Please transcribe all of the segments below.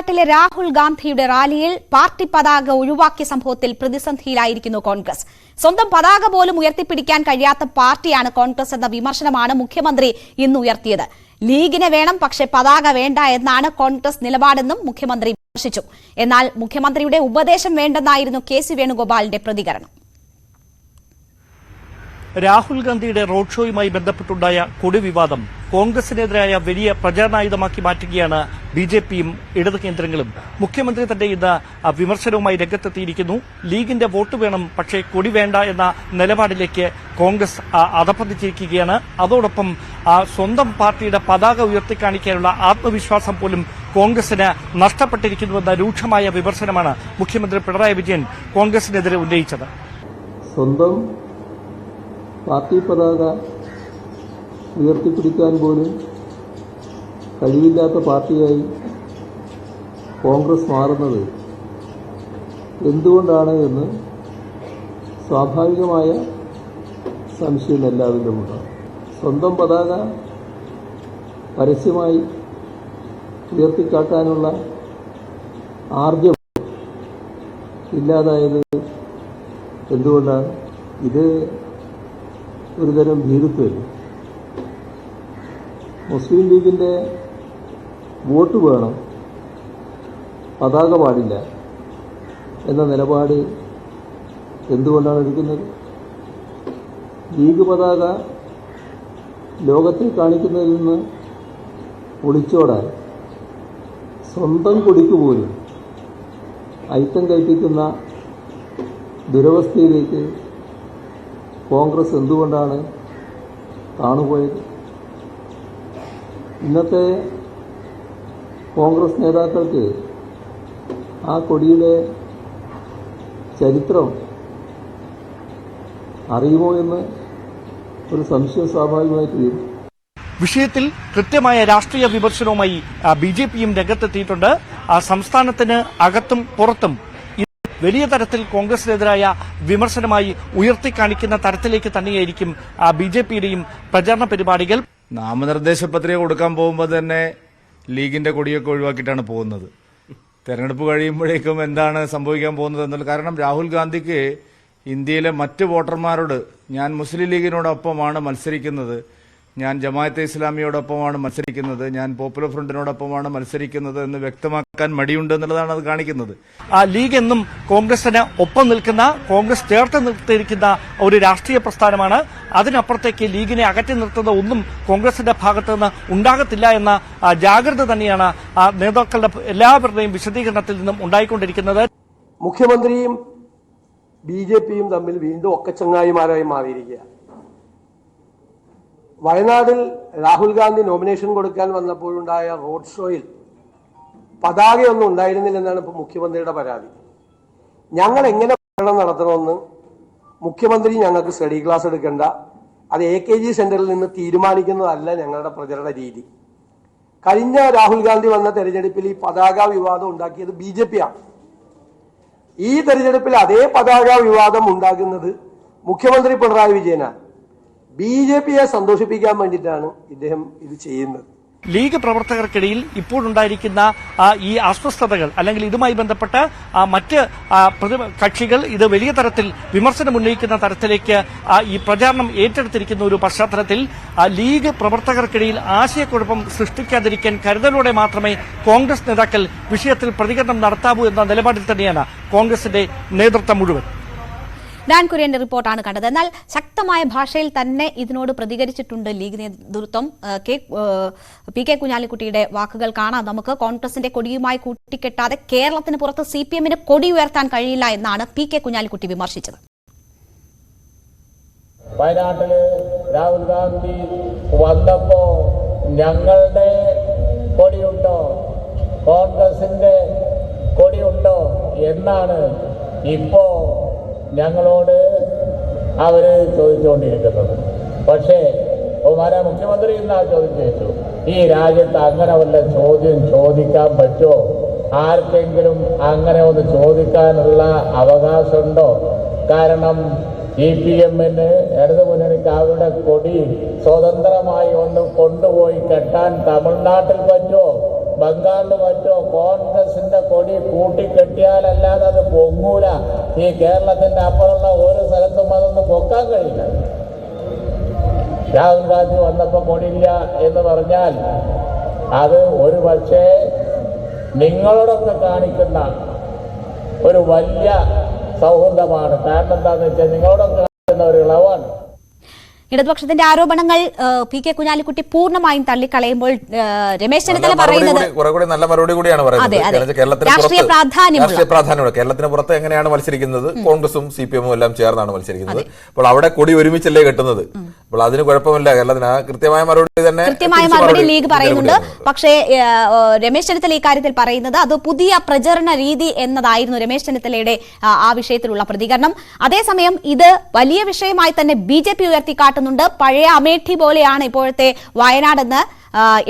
വയനാട്ടിലെ രാഹുൽ ഗാന്ധിയുടെ റാലിയിൽ പാർട്ടി പതാക ഒഴിവാക്കിയ സംഭവത്തിൽ പ്രതിസന്ധിയിലായിരിക്കുന്നു കോൺഗ്രസ്. സ്വന്തം പതാക പോലും ഉയർത്തിപ്പിടിക്കാൻ കഴിയാത്ത പാർട്ടിയാണ് കോൺഗ്രസ് എന്ന വിമർശനമാണ് മുഖ്യമന്ത്രി ഇന്ന് ഉയർത്തിയത്. ലീഗിനെ വേണം, പക്ഷേ പതാക വേണ്ട എന്നാണ് കോൺഗ്രസ് നിലപാടെന്നും മുഖ്യമന്ത്രി വിമർശിച്ചു. എന്നാൽ മുഖ്യമന്ത്രിയുടെ ഉപദേശം വേണ്ടെന്നായിരുന്നു കെ.സി. വേണുഗോപാലിന്റെ പ്രതികരണം. രാഹുൽ ഗാന്ധിയുടെ റോഡ് ഷോയുമായി ബന്ധപ്പെട്ടുണ്ടായ കൊടി വിവാദം കോൺഗ്രസിനെതിരായ വലിയ പ്രചാരണായുധമാക്കി മാറ്റുകയാണ് ബി.ജെ.പിയും ഇടത് കേന്ദ്രങ്ങളും. മുഖ്യമന്ത്രി തന്നെ ഇന്ന് വിമർശനവുമായി രംഗത്തെത്തിയിരിക്കുന്നു. ലീഗിന്റെ വോട്ട് വേണം, പക്ഷേ കൊടി വേണ്ട എന്ന നിലപാടിലേക്ക് കോൺഗ്രസ് അധപ്പതിച്ചിരിക്കുകയാണ്. അതോടൊപ്പം സ്വന്തം പാർട്ടിയുടെ പതാക ഉയർത്തിക്കാണിക്കാനുള്ള ആത്മവിശ്വാസം പോലും കോൺഗ്രസിന് നഷ്ടപ്പെട്ടിരിക്കുന്നുവെന്ന രൂക്ഷമായ വിമർശനമാണ് മുഖ്യമന്ത്രി പിണറായി വിജയൻ കോൺഗ്രസിനെതിരെ ഉന്നയിച്ചത്. സ്വന്തം പാർട്ടി പതാക ഉയർത്തിപ്പിടിക്കാൻ പോലും കഴിവില്ലാത്ത പാർട്ടിയായി കോൺഗ്രസ് മാറുന്നത് എന്തുകൊണ്ടാണ് എന്ന് സ്വാഭാവികമായ സംശയം എല്ലാവരിലുമുണ്ട്. സ്വന്തം പതാക പരസ്യമായി ഉയർത്തിക്കാട്ടാനുള്ള ആർജവം ഇല്ലാതായത് എന്തുകൊണ്ടാണ്? ഇത് ഒരുതരം ഭീരുത്വം. മുസ്ലിം ലീഗിന്റെ വോട്ട് വേണം, പതാക പാടില്ല എന്ന നിലപാട് എന്തുകൊണ്ടാണ് എടുക്കുന്നത്? ലീഗ് പതാക ലോകത്തെ കാണിക്കുന്നതിൽ നിന്ന് ഒളിച്ചോടാൻ സ്വന്തം കൊടിക്ക് പോലും ഐത്തം കൽപ്പിക്കുന്ന ദുരവസ്ഥയിലേക്ക് കോൺഗ്രസ് എന്തുകൊണ്ടാണ് താണുപോയത്? ഇന്നത്തെ കോൺഗ്രസ് നേതാക്കൾക്ക് ആ കൊടിയുടെ ചരിത്രം അറിയുമോ എന്ന് ഒരു സംശയം സ്വാഭാവികമായിട്ട് വരും. വിഷയത്തിൽ കൃത്യമായ രാഷ്ട്രീയ വിമർശനവുമായി ബി.ജെ.പിയും രംഗത്തെത്തിയിട്ടുണ്ട്. സംസ്ഥാനത്തിന് അകത്തും പുറത്തും വലിയ തരത്തിൽ കോൺഗ്രസിനെതിരായ വിമർശനമായി ഉയർത്തിക്കാണിക്കുന്ന തരത്തിലേക്ക് തന്നെയായിരിക്കും ബി.ജെ.പിയുടെയും പ്രചാരണ പരിപാടികൾ. നാമനിർദ്ദേശ പത്രിക കൊടുക്കാൻ പോകുമ്പോൾ തന്നെ ലീഗിന്റെ കൊടിയൊക്കെ ഒഴിവാക്കിയിട്ടാണ് പോകുന്നത്. തെരഞ്ഞെടുപ്പ് കഴിയുമ്പോഴേക്കും എന്താണ് സംഭവിക്കാൻ പോകുന്നത് എന്നുള്ള കാരണം രാഹുൽ ഗാന്ധിക്ക് ഇന്ത്യയിലെ മറ്റ് വോട്ടർമാരോട് ഞാൻ മുസ്ലിം ലീഗിനോടൊപ്പമാണ് മത്സരിക്കുന്നത്, ഞാൻ ജമാഅത്തെ ഇസ്ലാമിയോടൊപ്പമാണ് മത്സരിക്കുന്നത്, ഞാൻ പോപ്പുലർ ഫ്രണ്ടിനോടൊപ്പമാണ് മത്സരിക്കുന്നത് എന്ന് വ്യക്തമാക്കാൻ മടിയുണ്ട് എന്നുള്ളതാണ് അത് കാണിക്കുന്നത്. ലീഗ് എന്നും കോൺഗ്രസിന് ഒപ്പം നിൽക്കുന്ന, കോൺഗ്രസ് ചേർത്ത് നിർത്തിയിരിക്കുന്ന ഒരു രാഷ്ട്രീയ പ്രസ്ഥാനമാണ്. അതിനപ്പുറത്തേക്ക് ലീഗിനെ അകറ്റി നിർത്തുന്ന ഒന്നും കോൺഗ്രസിന്റെ ഭാഗത്തു നിന്ന് ഉണ്ടാകത്തില്ല എന്ന ജാഗ്രത തന്നെയാണ് നേതാക്കളുടെ എല്ലാവരുടെയും വിശദീകരണത്തിൽ നിന്നും ഉണ്ടായിക്കൊണ്ടിരിക്കുന്നത്. മുഖ്യമന്ത്രിയും ബി.ജെ.പിയും തമ്മിൽ വീണ്ടും ഒക്കച്ചങ്ങായിമാരായി മാറിയിരിക്കുക. വയനാട്ടിൽ രാഹുൽ ഗാന്ധി നോമിനേഷൻ കൊടുക്കാൻ വന്നപ്പോഴുണ്ടായ റോഡ് ഷോയിൽ പതാകയൊന്നും ഉണ്ടായിരുന്നില്ലെന്നാണ് ഇപ്പോൾ മുഖ്യമന്ത്രിയുടെ പരാതി. ഞങ്ങൾ എങ്ങനെ പ്രചരണം നടത്തണമെന്ന് മുഖ്യമന്ത്രി ഞങ്ങൾക്ക് സ്റ്റഡി ക്ലാസ് എടുക്കേണ്ട, അത് AKG സെന്ററിൽ നിന്ന് തീരുമാനിക്കുന്നതല്ല ഞങ്ങളുടെ പ്രചരണ രീതി. കഴിഞ്ഞ രാഹുൽ ഗാന്ധി വന്ന തെരഞ്ഞെടുപ്പിൽ ഈ പതാക വിവാദം ഉണ്ടാക്കിയത് ബി.ജെ.പിയാണ്. ഈ തെരഞ്ഞെടുപ്പിൽ അതേ പതാക വിവാദം ഉണ്ടാക്കുന്നത് മുഖ്യമന്ത്രി പിണറായി വിജയനാണ്. ബി.ജെ.പിയെ സന്തോഷിപ്പിക്കാൻ വേണ്ടിയിട്ടാണ് ഇദ്ദേഹം ഇത് ചെയ്യുന്നത്. ലീഗ് പ്രവർത്തകർക്കിടയിൽ ഇപ്പോഴുണ്ടായിരിക്കുന്ന ഈ അസ്വസ്ഥതകൾ അല്ലെങ്കിൽ ഇതുമായി ബന്ധപ്പെട്ട മറ്റ് കക്ഷികൾ ഇത് വലിയ തരത്തിൽ വിമർശനം ഉന്നയിക്കുന്ന തരത്തിലേക്ക് ഈ പ്രചാരണം ഏറ്റെടുത്തിരിക്കുന്ന ഒരു പശ്ചാത്തലത്തിൽ ലീഗ് പ്രവർത്തകർക്കിടയിൽ ആശയക്കുഴപ്പം സൃഷ്ടിക്കാതിരിക്കാൻ കരുതലോടെ മാത്രമേ കോൺഗ്രസ് നേതാക്കൾ വിഷയത്തിൽ പ്രതികരണം നടത്താവൂ എന്ന നിലപാടിൽ തന്നെയാണ് കോൺഗ്രസിന്റെ നേതൃത്വം മുഴുവൻ. ഡാൻ കുര്യന്റെ റിപ്പോർട്ടാണ് കണ്ടത്. എന്നാൽ ശക്തമായ ഭാഷയിൽ തന്നെ ഇതിനോട് പ്രതികരിച്ചിട്ടുണ്ട് ലീഗ് നേതൃത്വം. പി.കെ. കുഞ്ഞാലിക്കുട്ടിയുടെ വാക്കുകൾ കാണാം നമുക്ക്. കോൺഗ്രസിന്റെ കൊടിയുമായി കൂട്ടിക്കെട്ടാതെ കേരളത്തിന് പുറത്ത് CPM-ന് കൊടി ഉയർത്താൻ കഴിയില്ല എന്നാണ് പി.കെ. കുഞ്ഞാലിക്കുട്ടി വിമർശിച്ചത്. വയനാട്ടില് രാഹുൽ ഗാന്ധി വന്നപ്പോ ഞങ്ങളുടെ കൊടിയുണ്ടോ, കോൺഗ്രസിന്റെ കൊടിയുണ്ടോ എന്നാണ് ഇപ്പോ ഞങ്ങളോട് അവര് ചോദിച്ചുകൊണ്ടിരിക്കുന്നത്. പക്ഷേ ബഹുമാന മുഖ്യമന്ത്രി ഇന്നാ ചോദിച്ചു, ഈ രാജ്യത്ത് അങ്ങനെ വല്ല ചോദ്യം ചോദിക്കാൻ പറ്റുമോ? ആർക്കെങ്കിലും അങ്ങനെ ഒന്ന് ചോദിക്കാനുള്ള അവകാശമുണ്ടോ? കാരണം CPM-ന് ഇടതുമുന്നണിക്ക് അവരുടെ കൊടി സ്വതന്ത്രമായി ഒന്ന് കൊണ്ടുപോയി കെട്ടാൻ തമിഴ്നാട്ടിൽ പറ്റുമോ, ബംഗാളിൽ പറ്റുമോ? കോൺഗ്രസിന് കൊടി കൂട്ടിക്കെട്ടിയാലല്ലാതെ അത് പൊങ്ങൂല. ഈ കേരളത്തിന്റെ അപ്പുറമുള്ള ഒരു സ്ഥലത്തും അതൊന്ന് പൊക്കാൻ കഴിയില്ല. രാഹുൽ ഗാന്ധി വന്നപ്പോൾ കൊടിയില്ല എന്ന് പറഞ്ഞാൽ അത് ഒരു പക്ഷേ നിങ്ങളോടൊക്കെ കാണിക്കുന്ന ഒരു വലിയ സൗഹൃദമാണ്. കാരണം എന്താണെന്ന് വെച്ചാൽ നിങ്ങളോടൊക്കെ കാണിക്കുന്ന ഒരു ഇളവാണ്. ഇടതുപക്ഷത്തിന്റെ ആരോപണങ്ങൾ പി കെ കുഞ്ഞാലിക്കുട്ടി പൂർണ്ണമായും തള്ളിക്കളയുമ്പോൾ രമേശ് ചെന്നിത്തല പറയുന്നത് നല്ല മറുപടി കൂടിയാണ് പറയുന്നത്. രാഷ്ട്രീയ പ്രാധാന്യമുള്ള കേരളത്തിന് പുറത്ത് എങ്ങനെയാണ് മത്സരിക്കുന്നത്? കോൺഗ്രസും CPM എല്ലാം ചേർന്നാണ് മത്സരിക്കുന്നത്. അപ്പോൾ അവിടെ കൊടി ഒരുമിച്ചല്ലേ കെട്ടുന്നത്. അപ്പോൾ അതിന് കുഴപ്പമില്ല. കേരളത്തിന് കൃത്യമായ മറുപടി തന്നെ ലീഗ് പറയുന്നുണ്ട്. പക്ഷേ രമേശ് ചെന്നിത്തല ഇക്കാര്യത്തിൽ പറയുന്നത് അത് പുതിയ പ്രചരണ രീതി എന്നതായിരുന്നു രമേശ് ചെന്നിത്തലയുടെ ആ വിഷയത്തിലുള്ള പ്രതികരണം. അതേസമയം ഇത് വലിയ വിഷയമായി തന്നെ BJP ഉയർത്തിക്കാട്ടുന്നുണ്ട്. പഴയ അമേഠി പോലെയാണ് ഇപ്പോഴത്തെ വയനാടെന്ന്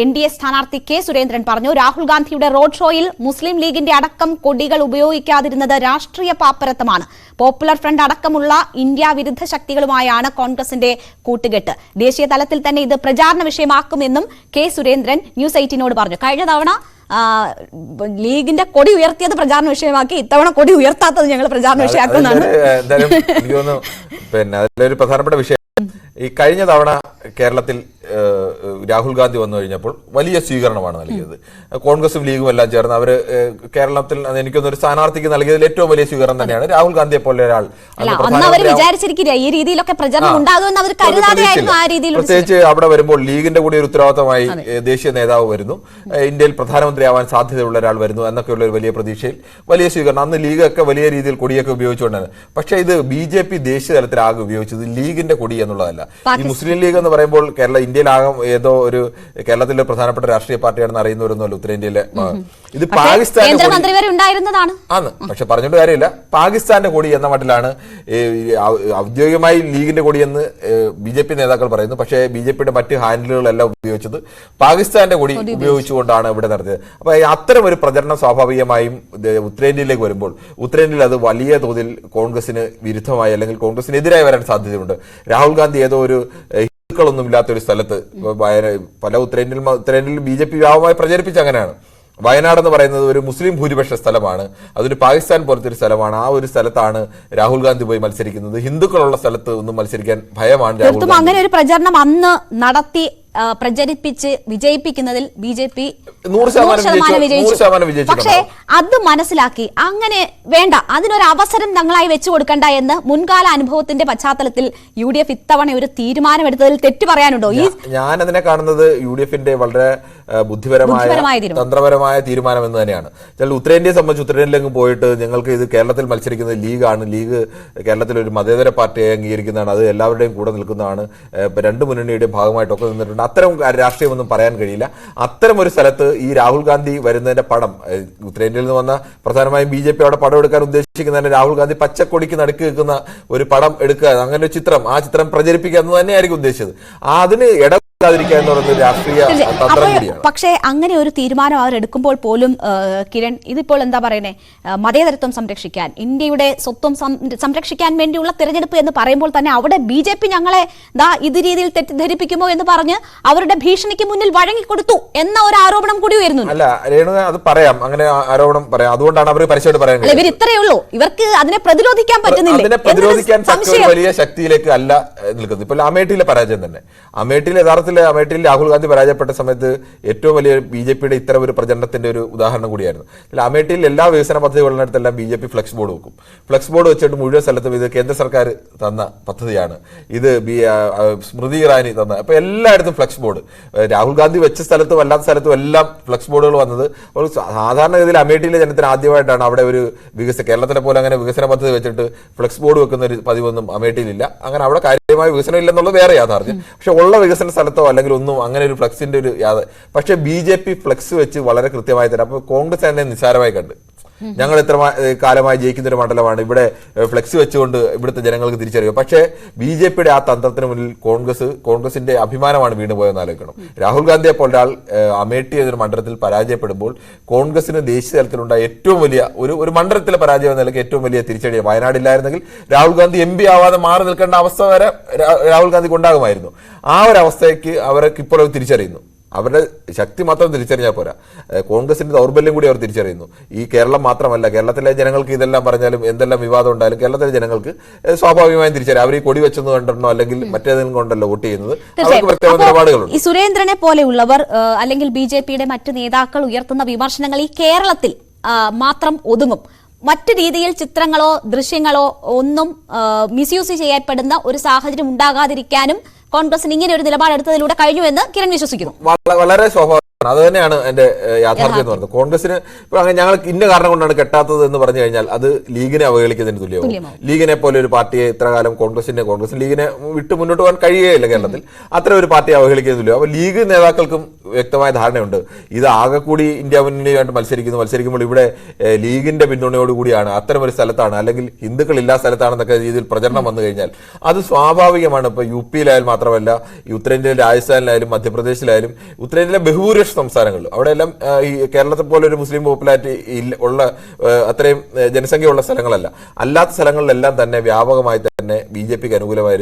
NDA സ്ഥാനാർത്ഥി കെ സുരേന്ദ്രൻ പറഞ്ഞു. രാഹുൽ ഗാന്ധിയുടെ റോഡ് ഷോയിൽ മുസ്ലിം ലീഗിന്റെ അടക്കം കൊടികൾ ഉപയോഗിക്കാതിരുന്നത് രാഷ്ട്രീയ പാപ്പരത്തമാണ്. പോപ്പുലർ ഫ്രണ്ട് അടക്കമുള്ള ഇന്ത്യ വിരുദ്ധ ശക്തികളുമായാണ് കോൺഗ്രസിന്റെ കൂട്ടുകെട്ട്. ദേശീയ തലത്തിൽ തന്നെ ഇത് പ്രചാരണ വിഷയമാക്കുമെന്നും കെ സുരേന്ദ്രൻ ന്യൂസ് 18 പറഞ്ഞു. കഴിഞ്ഞ തവണ ലീഗിന്റെ കൊടി ഉയർത്തിയത് പ്രചാരണ വിഷയമാക്കി, ഇത്തവണ കൊടി ഉയർത്താത്തത് ഞങ്ങൾ പ്രചാരണ വിഷയമാക്കുന്നതാണ്. പിന്നെ അതിലൊരു പ്രധാനപ്പെട്ട വിഷയം ഈ കഴിഞ്ഞ തവണ കേരളത്തിൽ രാഹുൽ ഗാന്ധി വന്നു കഴിഞ്ഞപ്പോൾ വലിയ സ്വീകരണമാണ് നൽകിയത്. കോൺഗ്രസും ലീഗും എല്ലാം ചേർന്ന് അവർ കേരളത്തിൽ എനിക്കൊന്നൊരു സ്ഥാനാർത്ഥിക്ക് നൽകിയതിൽ ഏറ്റവും വലിയ സ്വീകരണം തന്നെയാണ്. രാഹുൽ ഗാന്ധിയെ പോലെ ഒരാൾ പ്രത്യേകിച്ച് അവിടെ വരുമ്പോൾ ലീഗിന്റെ കൂടി ഒരു ഉത്തരവാദിത്തമായി ദേശീയ നേതാവ് വരുന്നു, ഇന്ത്യയിൽ പ്രധാനമന്ത്രിയാവാൻ സാധ്യതയുള്ള ഒരാൾ വരുന്നു എന്നൊക്കെയുള്ള ഒരു വലിയ പ്രതീക്ഷയിൽ വലിയ സ്വീകരണം. അന്ന് ലീഗൊക്കെ വലിയ രീതിയിൽ കൊടിയൊക്കെ ഉപയോഗിച്ചുകൊണ്ടാണ്. പക്ഷേ ഇത് BJP ദേശീയ തലത്തിൽ ആകെ ഉപയോഗിച്ചത് ലീഗിന്റെ കൊടി എന്നുള്ളതല്ല. ഈ മുസ്ലിം ലീഗ് എന്ന് പറയുമ്പോൾ ഇന്ത്യയിലാകും ഏതോ ഒരു കേരളത്തിലെ പ്രധാനപ്പെട്ട രാഷ്ട്രീയ പാർട്ടിയാണെന്ന് അറിയുന്നവരൊന്നുമല്ല ഉത്തരേന്ത്യയിലെ. ഇത് പാകിസ്ഥാൻ ആണ്. പക്ഷെ പറഞ്ഞിട്ട് കാര്യമില്ല. പാകിസ്ഥാന്റെ കൊടി എന്ന മട്ടിലാണ് ഔദ്യോഗികമായി ലീഗിന്റെ കൊടിയെന്ന് BJP നേതാക്കൾ പറയുന്നു. പക്ഷേ BJPയുടെ മറ്റ് ഹാൻഡിലുകളെല്ലാം ഉപയോഗിച്ചത് പാകിസ്ഥാന്റെ കൊടി ഉപയോഗിച്ചുകൊണ്ടാണ് ഇവിടെ നടത്തിയത്. അപ്പൊ അത്തരം ഒരു പ്രചരണം സ്വാഭാവികമായും ഉത്തരേന്ത്യയിലേക്ക് വരുമ്പോൾ ഉത്തരേന്ത്യയിൽ അത് വലിയ തോതിൽ കോൺഗ്രസിന് വിരുദ്ധമായി അല്ലെങ്കിൽ കോൺഗ്രസിനെതിരായി വരാൻ സാധ്യതയുണ്ട്. രാഹുൽ ഗാന്ധി ഏതോ ഒരു ൊന്നും ഇല്ലാത്തൊരു സ്ഥലത്ത് പല ഉത്തരേന്ത്യയിൽ BJP വ്യാപകമായി പ്രചരിപ്പിച്ച അങ്ങനെയാണ്. വയനാട് എന്ന് പറയുന്നത് ഒരു മുസ്ലിം ഭൂരിപക്ഷ സ്ഥലമാണ്, അതൊരു പാകിസ്ഥാൻ പോലത്തെ ഒരു സ്ഥലമാണ്. ആ ഒരു സ്ഥലത്താണ് രാഹുൽ ഗാന്ധി പോയി മത്സരിക്കുന്നത്. ഹിന്ദുക്കളുള്ള സ്ഥലത്ത് ഒന്നും മത്സരിക്കാൻ ഭയമാണ്. അങ്ങനെ ഒരു പ്രചരണം അന്ന് നടത്തി പ്രചരിപ്പിച്ച് വിജയിപ്പിക്കുന്നതിൽ BJP 100% വിജയിച്ചു. പക്ഷേ അത് മനസ്സിലാക്കി അങ്ങനെ വേണ്ട, അതിനൊരു അവസരം ഞങ്ങളായി വെച്ചു കൊടുക്കണ്ട എന്ന് മുൻകാല അനുഭവത്തിന്റെ പശ്ചാത്തലത്തിൽ UDF ഇത്തവണ ഒരു തീരുമാനമെടുത്തതിൽ തെറ്റ് പറയാനുണ്ടോ? ഞാൻ അതിനെ കാണുന്നത് UDFന്റെ വളരെ ബുദ്ധിപരമായ തന്ത്രപരമായ തീരുമാനം എന്ന് തന്നെയാണ്. ചില ഉത്തരേന്ത്യയെ സംബന്ധിച്ച് ഉത്തരേന്ത്യയിലേക്ക് പോയിട്ട് ഞങ്ങൾക്ക് ഇത് കേരളത്തിൽ മത്സരിക്കുന്നത് ലീഗാണ്, ലീഗ് കേരളത്തിൽ ഒരു മതേതര പാർട്ടിയെ അംഗീകരിക്കുന്നതാണ്, അത് എല്ലാവരുടെയും കൂടെ നിൽക്കുന്നതാണ്, രണ്ട് മുന്നണിയുടെയും ഭാഗമായിട്ടൊക്കെ നിന്നിട്ടുണ്ട്. അത്തരം രാഷ്ട്രീയമൊന്നും പറയാൻ കഴിയില്ല. അത്തരം ഒരു സ്ഥലത്ത് ഈ രാഹുൽ ഗാന്ധി വരുന്നതിന്റെ പടം ഉത്തരേന്ത്യയിൽ നിന്ന് വന്ന പ്രധാനമായും BJP അവിടെ പടം എടുക്കാൻ ഉദ്ദേശിക്കുന്നതിന് രാഹുൽ ഗാന്ധി പച്ചക്കൊടിക്ക് നടുക്ക് നിൽക്കുന്ന ഒരു പടം എടുക്കുക, അങ്ങനെ ഒരു ചിത്രം, ആ ചിത്രം പ്രചരിപ്പിക്കുക എന്ന് തന്നെയായിരിക്കും ഉദ്ദേശിച്ചത്. അതിന് പക്ഷേ അങ്ങനെ ഒരു തീരുമാനം അവർ എടുക്കുമ്പോൾ പോലും കിരൺ, ഇതിപ്പോൾ എന്താ പറയുന്നേ, മതേതരത്വം സംരക്ഷിക്കാൻ, ഇന്ത്യയുടെ സ്വത്വം സംരക്ഷിക്കാൻ വേണ്ടിയുള്ള തിരഞ്ഞെടുപ്പ് എന്ന് പറയുമ്പോൾ തന്നെ അവിടെ BJP ഞങ്ങളെ ഇത് രീതിയിൽ തെറ്റിദ്ധരിപ്പിക്കുമോ എന്ന് പറഞ്ഞ് അവരുടെ ഭീഷണിക്ക് മുന്നിൽ വഴങ്ങിക്കൊടുത്തു എന്ന ഒരു ആരോപണം കൂടി ഉയരുന്നു. അല്ല രേണു, അത് പറയാം, അങ്ങനെ ആരോപണം പറയാം. അതുകൊണ്ടാണ് അവർ പരസ്യമായിട്ട് പറയാൻ ഇവർ ഇത്രയേ ഉള്ളൂ, ഇവർക്ക് അതിനെ പ്രതിരോധിക്കാൻ പറ്റുന്നില്ല. അതിനെ പ്രതിരോധിക്കാൻ വലിയ ശക്തിയിലേക്ക് അല്ല നിൽക്കുന്നത്. ഇപ്പോൾ അമേഠിയിലെ പരാജയം തന്നെ, അമേഠിയിൽ രാഹുൽ ഗാന്ധി പരാജയപ്പെട്ട സമയത്ത് ഏറ്റവും വലിയ BJPയുടെ ഇത്തരം ഒരു പ്രചരണത്തിന്റെ ഒരു ഉദാഹരണം കൂടിയായിരുന്നു. അമേഠിയിൽ എല്ലാ വികസന പദ്ധതികളിനടുത്തെല്ലാം BJP ഫ്ലെക്സ് ബോർഡ് വെക്കും. ഫ്ലെക്സ് ബോർഡ് വെച്ചിട്ട് മുഴുവൻ സ്ഥലത്തും ഇത് കേന്ദ്ര സർക്കാർ തന്ന പദ്ധതിയാണ്, ഇത് സ്മൃതി ഇറാനി തന്ന, അപ്പൊ എല്ലായിടത്തും ഫ്ലെക്സ് ബോർഡ്. രാഹുൽ ഗാന്ധി വെച്ച സ്ഥലത്തും അല്ലാത്ത സ്ഥലത്തും എല്ലാം ഫ്ലെക്സ് ബോർഡുകൾ വന്നത്. സാധാരണഗതിയിൽ അമേഠിയിലെ ജനത്തിന് ആദ്യമായിട്ടാണ് അവിടെ ഒരു കേരളത്തിലെ പോലെ അങ്ങനെ വികസന പദ്ധതി വെച്ചിട്ട് ഫ്ലെക്സ് ബോർഡ് വെക്കുന്ന ഒരു പതിവൊന്നും അമേഠിയിലില്ല. അങ്ങനെ അവിടെ കാര്യമായ വികസനം ഇല്ലെന്നുള്ളത് വേറെ യാഥാർത്ഥ്യം. പക്ഷെ ഉള്ള വികസന സ്ഥലത്തോ അല്ലെങ്കിൽ ഒന്നും അങ്ങനെ ഒരു ഫ്ലെക്സിന്റെ ഒരു പക്ഷെ BJP ഫ്ലെക്സ് വെച്ച് വളരെ കൃത്യമായി തരാം. അപ്പൊ കോൺഗ്രസ് തന്നെ നിസ്സാരമായി കണ്ട് ഞങ്ങൾ ഇത്ര കാലമായി ജയിക്കുന്ന ഒരു മണ്ഡലമാണ്, ഇവിടെ ഫ്ലെക്സ് വെച്ചുകൊണ്ട് ഇവിടുത്തെ ജനങ്ങൾക്ക് തിരിച്ചറിയുക. പക്ഷേ BJPയുടെ ആ തന്ത്രത്തിന് മുന്നിൽ കോൺഗ്രസിന്റെ അഭിമാനമാണ് വീണുപോയെന്ന് ആലോചിക്കണം. രാഹുൽ ഗാന്ധിയെ പോലെ ഒരാൾ അമേഠി എന്നൊരു മണ്ഡലത്തിൽ പരാജയപ്പെടുമ്പോൾ കോൺഗ്രസിന് ദേശീയ തലത്തിലുണ്ടായ ഏറ്റവും വലിയ ഒരു മണ്ഡലത്തിലെ പരാജയം എന്ന നിലയ്ക്ക് ഏറ്റവും വലിയ തിരിച്ചടി. വയനാടില്ലായിരുന്നെങ്കിൽ രാഹുൽ ഗാന്ധി MP ആവാതെ മാറി നിൽക്കേണ്ട അവസ്ഥ വരെ രാഹുൽ ഗാന്ധിക്ക് ഉണ്ടാകുമായിരുന്നു. ആ ഒരു അവസ്ഥയ്ക്ക് അവർക്ക് ഇപ്പോൾ തിരിച്ചറിയുന്നു. അവരുടെ ശക്തി മാത്രം തിരിച്ചറിഞ്ഞാൽ പോരാ, കോൺഗ്രസിന്റെ ദൗർബല്യം കൂടി അവർ തിരിച്ചറിയുന്നു. ഈ കേരളം മാത്രമല്ല, കേരളത്തിലെ ജനങ്ങൾക്ക് ഇതെല്ലാം പറഞ്ഞാലും എന്തെല്ലാം വിവാദം ഉണ്ടായാലും കേരളത്തിലെ ജനങ്ങൾക്ക് സ്വാഭാവികമായും തിരിച്ചറിയാം. അവർ ഈ കൊടി വെച്ചെന്ന് കണ്ടിട്ടോ അല്ലെങ്കിൽ മറ്റേതെങ്കിലും കൊണ്ടല്ലോ വോട്ട് ചെയ്യുന്നത്. അവർക്ക് വ്യക്തമായ നിലപാടുകളുണ്ട്. ഈ സുരേന്ദ്രനെ പോലെയുള്ളവർ അല്ലെങ്കിൽ BJPയുടെ മറ്റ് നേതാക്കൾ ഉയർത്തുന്ന വിമർശനങ്ങൾ ഈ കേരളത്തിൽ മാത്രം ഒതുങ്ങും. മറ്റു രീതിയിൽ ചിത്രങ്ങളോ ദൃശ്യങ്ങളോ ഒന്നും മിസ്യൂസ് ചെയ്യപ്പെടുന്ന ഒരു സാഹചര്യം ഉണ്ടാകാതിരിക്കാനും കോൺഗ്രസിന് ഇങ്ങനെ ഒരു നിലപാടെടുത്തതിലൂടെ കഴിഞ്ഞു എന്ന് കിരൺ വിശ്വസിക്കുന്നു. വളരെ സ്വാഭാവികം. അത് തന്നെയാണ് എന്റെ യാഥാർത്ഥ്യം എന്ന് പറയുന്നത്. കോൺഗ്രസിന് ഇപ്പൊ അങ്ങനെ ഞങ്ങൾ ഇന്ന കാരണം കൊണ്ടാണ് കെട്ടാത്തത് എന്ന് പറഞ്ഞു കഴിഞ്ഞാൽ അത് ലീഗിനെ അവഹേളിക്കുന്നതിന് തുല്യമാവും. ലീഗിനെ പോലെ ഒരു പാർട്ടിയെ ഇത്ര കാലം കോൺഗ്രസ് ലീഗിനെ വിട്ട് മുന്നോട്ട് പോകാൻ കഴിയുകയില്ല കേരളത്തിൽ. അത്ര ഒരു പാർട്ടിയെ അവഹേളിക്കുന്നതിന് തുല്യം. അപ്പൊ ലീഗ് നേതാക്കൾക്കും വ്യക്തമായ ധാരണയുണ്ട്. ഇത് ആകെ കൂടി ഇന്ത്യ മുന്നണിയായിട്ട് മത്സരിക്കുമ്പോൾ ഇവിടെ ലീഗിന്റെ പിന്തുണയോടുകൂടിയാണ്, അത്തരം ഒരു സ്ഥലത്താണ് അല്ലെങ്കിൽ ഹിന്ദുക്കൾ ഇല്ലാ സ്ഥലത്താണെന്നൊക്കെ രീതിയിൽ പ്രചരണം വന്നു കഴിഞ്ഞാൽ അത് സ്വാഭാവികമാണ്. ഇപ്പൊ UP-യിലായാലും മാത്രമല്ല, ഈ ഉത്തരേന്ത്യയിലെ രാജസ്ഥാനിലായാലും മധ്യപ്രദേശിലായാലും ഉത്തരേന്ത്യയിലെ ബഹുഭൂരിപക്ഷ സംസ്ഥാനങ്ങളിൽ അവിടെയെല്ലാം ഈ കേരളത്തെ പോലെ ഒരു മുസ്ലിം പോപ്പുലാരിറ്റി ഉള്ള അത്രയും ജനസംഖ്യയുള്ള സ്ഥലങ്ങളല്ല. അല്ലാത്ത സ്ഥലങ്ങളിലെല്ലാം തന്നെ വ്യാപകമായി തന്നെ BJPക്ക് അനുകൂലമായ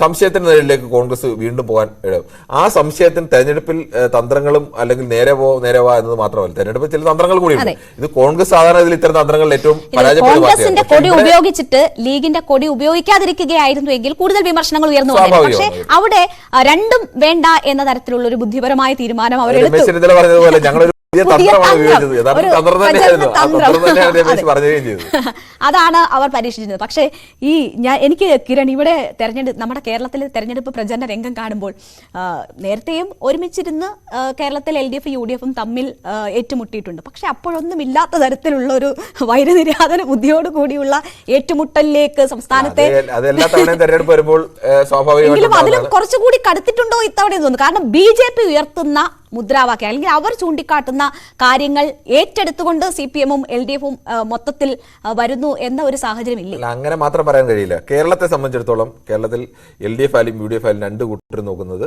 സംശയത്തിന് നിലയിലേക്ക് കോൺഗ്രസ് വീണ്ടും പോകാൻ ഇടം. ആ സംശയത്തിന് തെരഞ്ഞെടുപ്പിൽ തന്ത്രങ്ങളും അല്ലെങ്കിൽ നേരെ വാ എന്നത് മാത്രമല്ല, തെരഞ്ഞെടുപ്പിൽ ചില തന്ത്രങ്ങൾ കൂടിയുണ്ട്. ഇത് കോൺഗ്രസ് സാധാരണ ഇതിൽ ഇത്തരം തന്ത്രങ്ങളിൽ ഏറ്റവും കോൺഗ്രസിന്റെ കൊടി ഉപയോഗിച്ചിട്ട് ലീഗിന്റെ കൊടി ഉപയോഗിക്കാതിരിക്കുകയായിരുന്നു എങ്കിൽ കൂടുതൽ വിമർശനങ്ങൾ ഉയർന്നു വന്നേനെ. പക്ഷേ അവിടെ രണ്ടും വേണ്ട എന്ന തരത്തിലുള്ള ഒരു ബുദ്ധിപരമായ തീരുമാനം അവരെടുത്തു. പറഞ്ഞതുപോലെ ഞങ്ങളൊരു അതാണ് അവർ പരീക്ഷിച്ചത്. പക്ഷേ എനിക്ക് കിരൺ ഇവിടെ നമ്മുടെ കേരളത്തിലെ തെരഞ്ഞെടുപ്പ് പ്രചരണ രംഗം കാണുമ്പോൾ നേരത്തെയും ഒരുമിച്ചിരുന്ന് കേരളത്തിൽ LDF UDF തമ്മിൽ ഏറ്റുമുട്ടിയിട്ടുണ്ട്. പക്ഷെ അപ്പോഴൊന്നും ഇല്ലാത്ത തരത്തിലുള്ള ഒരു വൈരനിര്യാതന ബുദ്ധിയോട് കൂടിയുള്ള ഏറ്റുമുട്ടലിലേക്ക് സംസ്ഥാനത്തെ എങ്കിലും അതിലും കുറച്ചുകൂടി കടുത്തിട്ടുണ്ടോ ഇത്തവണ തോന്നുന്നു. കാരണം BJP ഉയർത്തുന്ന മുദ്രാവാക്യം അല്ലെങ്കിൽ അവർ ചൂണ്ടിക്കാട്ടുന്ന കാര്യങ്ങൾ ഏറ്റെടുത്തുകൊണ്ട് CPM-ഉം LDF-ഉം മൊത്തത്തിൽ വരുന്നു എന്ന ഒരു സാഹചര്യം ഇല്ല. അങ്ങനെ മാത്രം പറയാൻ കഴിയില്ല. കേരളത്തെ സംബന്ധിച്ചിടത്തോളം കേരളത്തിൽ LDF ആയാലും UDF ആയാലും രണ്ട് കൂട്ടർ നോക്കുന്നത്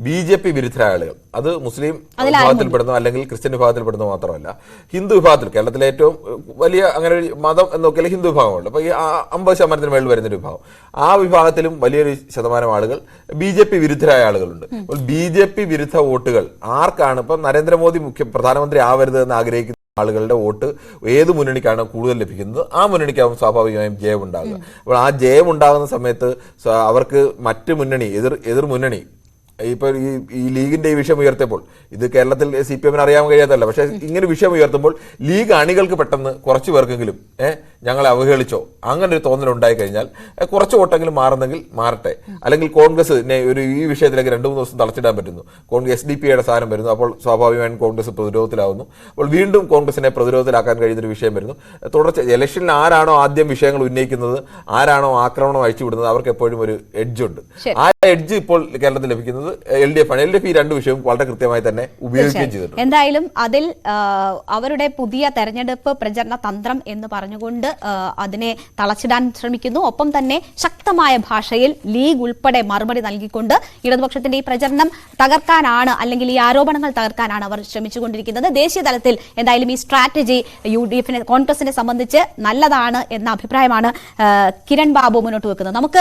BJP വിരുദ്ധരായ ആളുകൾ. അത് മുസ്ലിം വിഭാഗത്തിൽപ്പെടുന്നു അല്ലെങ്കിൽ ക്രിസ്ത്യൻ വിഭാഗത്തിൽപ്പെടുന്നു മാത്രമല്ല, ഹിന്ദു വിഭാഗത്തിൽ കേരളത്തിലെ ഏറ്റവും വലിയ അങ്ങനെ ഒരു മതം എന്ന് നോക്കിയാൽ ഹിന്ദു വിഭാഗമുണ്ട്. അപ്പൊ ഈ 50% മേളിൽ വരുന്നൊരു വിഭാഗം, ആ വിഭാഗത്തിലും വലിയൊരു ശതമാനം ആളുകൾ BJP വിരുദ്ധരായ ആളുകളുണ്ട്. അപ്പോൾ BJP വിരുദ്ധ വോട്ടുകൾ ആർക്കാണ് ഇപ്പം നരേന്ദ്രമോദി പ്രധാനമന്ത്രി ആവരുത് എന്ന് ആഗ്രഹിക്കുന്ന ആളുകളുടെ വോട്ട് ഏത് മുന്നണിക്കാണ് കൂടുതൽ ലഭിക്കുന്നത് ആ മുന്നണിക്കാവും സ്വാഭാവികമായും ജയം ഉണ്ടാകുക. അപ്പോൾ ആ ജയം ഉണ്ടാകുന്ന സമയത്ത് അവർക്ക് മറ്റ് മുന്നണി എതിർ മുന്നണി ഇപ്പൊ ഈ ലീഗിന്റെ ഈ വിഷയം ഉയർത്തിയപ്പോൾ ഇത് കേരളത്തിൽ CPM-ന് അറിയാൻ കഴിയാത്തല്ല. പക്ഷെ ഇങ്ങനെ വിഷയം ഉയർത്തുമ്പോൾ ലീഗ് അണികൾക്ക് പെട്ടെന്ന് കുറച്ചു പേർക്കെങ്കിലും ഞങ്ങളെ അവഹേളിച്ചോ അങ്ങനെ ഒരു തോന്നൽ ഉണ്ടായി കഴിഞ്ഞാൽ കുറച്ച് വോട്ടെങ്കിലും മാറുന്നെങ്കിൽ മാറട്ടെ, അല്ലെങ്കിൽ കോൺഗ്രസ് ഈ വിഷയത്തിലേക്ക് 2-3 ദിവസം തളച്ചിടാൻ പറ്റുന്നു, SDP-യുടെ സ്ഥാനം വരുന്നു, അപ്പോൾ സ്വാഭാവികമായും കോൺഗ്രസ് പ്രതിരോധത്തിലാവുന്നു. അപ്പോൾ വീണ്ടും കോൺഗ്രസിനെ പ്രതിരോധത്തിലാക്കാൻ കഴിയുന്നൊരു വിഷയം വരുന്നു. തുടർച്ച ഇലക്ഷനിൽ ആരാണോ ആദ്യം വിഷയങ്ങൾ ഉന്നയിക്കുന്നത്, ആരാണോ ആക്രമണം അഴിച്ചുവിടുന്നത്, അവർക്ക് എപ്പോഴും ഒരു എഡ്ജ് ഉണ്ട്. ആ എഡ്ജ് ഇപ്പോൾ കേരളത്തിൽ ലഭിക്കുന്നത് LDF ആണ്. LDF ഈ രണ്ട് വിഷയവും വളരെ കൃത്യമായി തന്നെ ഉപയോഗിക്കുകയും ചെയ്തിട്ടുണ്ട്. എന്തായാലും അതിൽ അവരുടെ പുതിയ തെരഞ്ഞെടുപ്പ് പ്രചരണ തന്ത്രം എന്ന് പറഞ്ഞുകൊണ്ട് അതിനെ തളച്ചിടാൻ ശ്രമിക്കുന്നു. ഒപ്പം തന്നെ ശക്തമായ ഭാഷയിൽ ലീഗ് ഉൾപ്പെടെ മറുപടി നൽകിക്കൊണ്ട് ഇടതുപക്ഷത്തിന്റെ ഈ പ്രചരണം തകർക്കാനാണ് അല്ലെങ്കിൽ ഈ ആരോപണങ്ങൾ തകർക്കാനാണ് അവർ ശ്രമിച്ചുകൊണ്ടിരിക്കുന്നത്. ദേശീയ തലത്തിൽ എന്തായാലും ഈ സ്ട്രാറ്റജി UDF കോൺഗ്രസിനെ സംബന്ധിച്ച് നല്ലതാണ് എന്ന അഭിപ്രായമാണ് കിരൺ ബാബു മുന്നോട്ട് വെക്കുന്നത്. നമുക്ക്